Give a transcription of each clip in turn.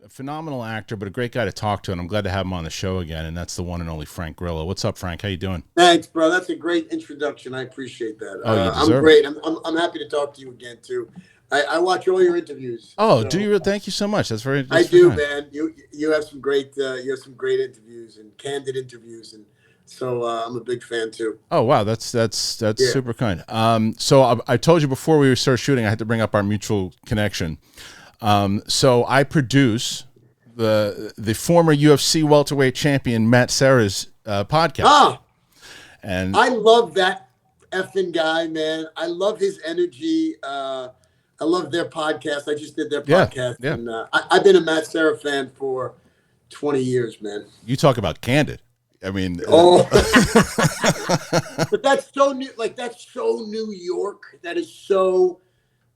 a phenomenal actor, but a great guy to talk to, and I'm glad to have him on the show again. And that's the one and only Frank Grillo. What's up, Frank? How you doing? Thanks, bro. That's a great introduction. I appreciate that. Oh, you I'm deserve it. great. I'm happy to talk to you again too. I watch all your interviews. Oh, so do you? Thank you so much. That's very. I That's very do, kind. man. You have some great interviews and candid interviews, and so I'm a big fan too. Oh wow, that's Yeah. super kind. So I told you before we started shooting, I had to bring up our mutual connection. So I produce the former UFC welterweight champion Matt Serra's podcast, Ah, and I love that effing guy, man. I love his energy. I love their podcast. I just did their yeah, podcast, yeah, and I've been a Matt Serra fan for 20 years, man. you talk about candid. I mean, Oh, but that's so new. Like that's so New York. That is so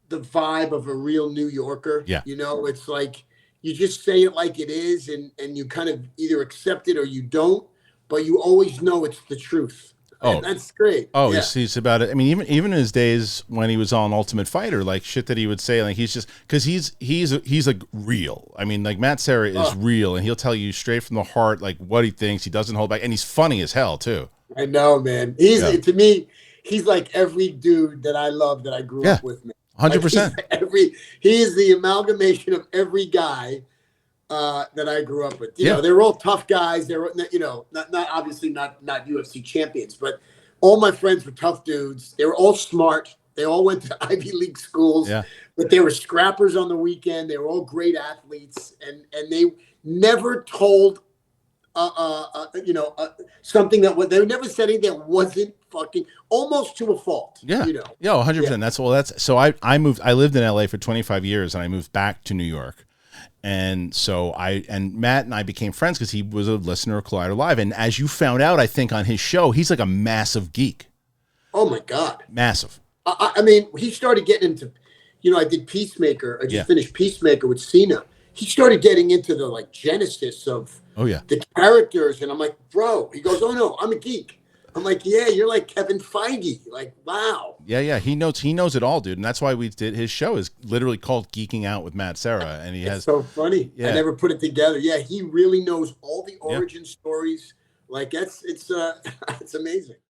the vibe of a real New Yorker. yeah. You know, it's like you just say it like it is, and you kind of either accept it or you don't, but you always know it's the truth. Oh, And that's great. oh, Yeah. he's about it. I mean, even in his days when he was on Ultimate Fighter, like shit that he would say, like he's just because he's like real. I mean, like Matt Serra is Oh, real, and he'll tell you straight from the heart, like what he thinks. He doesn't hold back, and he's funny as hell too. I know, man. He's Yeah, to me, he's like every dude that I love that I grew yeah, up with, man. hundred Like percent. he is the amalgamation of every guy that I grew up with. You Yeah, know, they're all tough guys. They're not obviously not UFC champions, but all my friends were tough dudes. They were all smart. They all went to Ivy League schools, yeah. but they were scrappers on the weekend. They were all great athletes, and they never told something they never said anything that wasn't fucking almost to a fault. Yeah. You know, Yeah, yeah. 100%. That's so I moved, I lived in LA for 25 years and I moved back to New York. And so and Matt and I became friends because he was a listener of Collider Live. And as you found out, I think on his show, he's like a massive geek. Oh my God. Massive. I mean, he started getting into, I did Peacemaker. I Yeah. just finished Peacemaker with Cena. He started getting into the like genesis of Oh yeah. the characters, and I'm like, bro. He goes, oh no, I'm a geek. I'm like, yeah, you're like Kevin Feige. Like, wow. Yeah, yeah. He knows it all, dude. And that's why we did his show is literally called Geeking Out with Matt Serra. And he It's has so funny. I yeah. never put it together. Yeah, he really knows all the Yeah. origin stories. Like it's it's amazing.